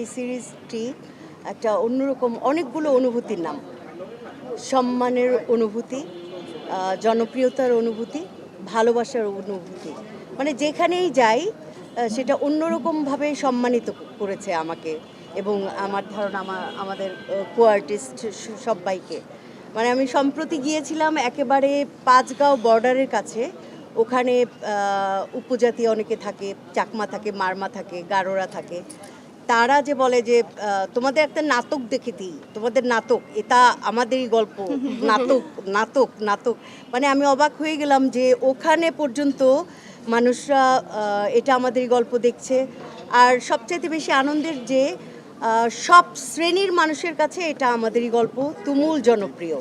এই সিরিজটি একটা অন্যরকম অনেকগুলো অনুভূতির নাম। সম্মানের অনুভূতি, জনপ্রিয়তার অনুভূতি, ভালোবাসার অনুভূতি। মানে যেখানেই যাই সেটা অন্যরকমভাবে সম্মানিত করেছে আমাকে এবং আমার ধারণা আমাদের কো আর্টিস্ট সবাইকে। মানে আমি সম্প্রতি গিয়েছিলাম একেবারে পাঁচগাঁও বর্ডারের কাছে। ওখানে উপজাতি অনেকে থাকে, চাকমা থাকে, মারমা থাকে, গারোরা থাকে। তারা যে বলে যে তোমাদের একটা নাটক দেখে দিই, তোমাদের নাটক, এটা আমাদেরই গল্প, নাটক নাটক নাটক। মানে আমি অবাক হয়ে গেলাম যে ওখানে পর্যন্ত মানুষরা এটা আমাদেরই গল্প দেখছে। আর সবচাইতে বেশি আনন্দের যে সব শ্রেণীর মানুষের কাছে এটা আমাদেরই গল্প তুমুল জনপ্রিয়।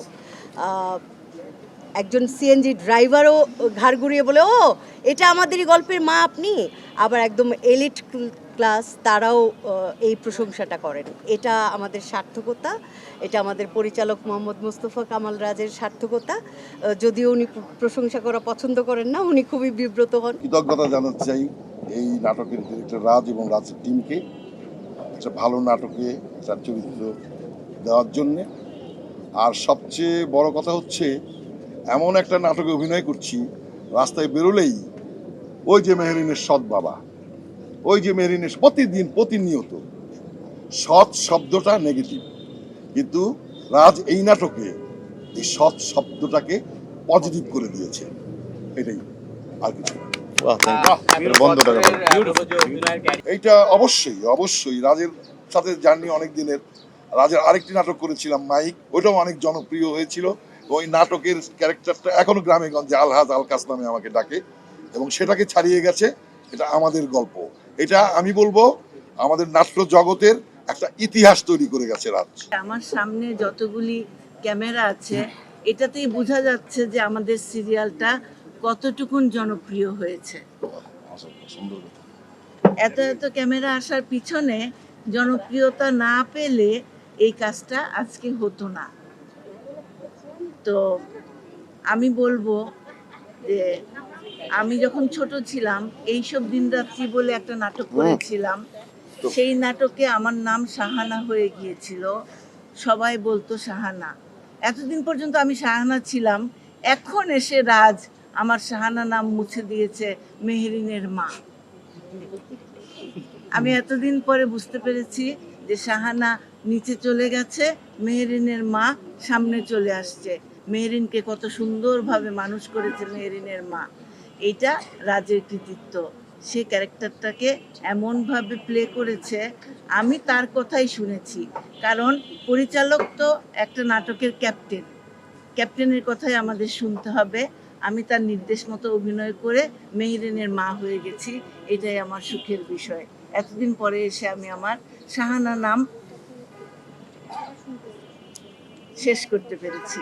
একজন সিএনজি ড্রাইভারও ঘাড় ঘুরিয়ে বলে, ও এটা আমাদেরই গল্পের মা আপনি। আবার একদম এলিট ক্লাস তারাও এই প্রশংসাটা করেন। এটা আমাদের সার্থকতা, এটা আমাদের পরিচালক মোহাম্মদ মোস্তফা কামাল রাজের সার্থকতা। যদিও উনি প্রশংসা করা পছন্দ করেন না, উনি খুবই বিব্রত হন। কৃতজ্ঞতা জানাতে চাই এই নাটকের ডিরেক্টর রাজ এবং রাজের টিমকে একটা ভালো নাটকে তার চরিত্র দেওয়ার জন্যে। আর সবচেয়ে বড় কথা হচ্ছে এমন একটা নাটকে অভিনয় করছি, রাস্তায় বেরোলেই ওই যে মেহরিনের সৎ বাবা, ওই যে মেহরিনের প্রতিনিয়ত সৎ শব্দটা নেগেটিভ, কিন্তু রাজ এই নাটকে এই সৎ শব্দটাকে পজিটিভ করে দিয়েছে। এটাই, আর কিছু এইটা অবশ্যই অবশ্যই রাজের সাথে জার্নি অনেক দিনের। রাজের আরেকটি নাটক করেছিলাম মাইক, ওইটাও অনেক জনপ্রিয় হয়েছিল। ওই নাটকের ক্যারেক্টারটা এখনো গ্রামে গঞ্জে আলহাজ আলকাস নামে আমাকে ডাকে এবং সেটাকে ছাড়িয়ে গেছে। এটা আমাদের গল্প, এটা আমি বলবো আমাদের নাট্য জগতের একটা ইতিহাস তৈরি করে গেছে রাজ। আমার সামনে যতগুলি ক্যামেরা আছে এটাতেই বোঝা যাচ্ছে যে আমাদের সিরিয়ালটা কতটুকুন জনপ্রিয় হয়েছে। এত এত ক্যামেরা আসার পিছনে জনপ্রিয়তা না পেলে এই কাজটা আজকে হতো না। তো আমি বলবো যে আমি যখন ছোট ছিলাম এইসব দিনরাত্রি বলে একটা নাটক করেছিলাম। সেই নাটকে আমার নাম শাহানা হয়ে গিয়েছিল, সবাই বলতো শাহানা। এতদিন পর্যন্ত আমি শাহানা ছিলাম, এখন এসে রাজ আমার শাহানা নাম মুছে দিয়েছে মেহরিনের মা। আমি এতদিন পরে বুঝতে পেরেছি যে শাহানা নিচে চলে গেছে, মেহরিনের মা সামনে চলে আসছে। মেহরিনকে কত সুন্দরভাবে মানুষ করেছে মেহরিনের মা, এইটা রাজের কৃতিত্ব। সে ক্যারেক্টারটাকে এমনভাবে প্লে করেছে, আমি তার কথাই শুনেছি। কারণ পরিচালক তো একটা নাটকের ক্যাপ্টেনের কথাই আমাদের শুনতে হবে। আমি তার নির্দেশ মতো অভিনয় করে মেহরিনের মা হয়ে গেছি, এটাই আমার সুখের বিষয়। এতদিন পরে এসে আমি আমার শাহানা নাম শেষ করতে পেরেছি।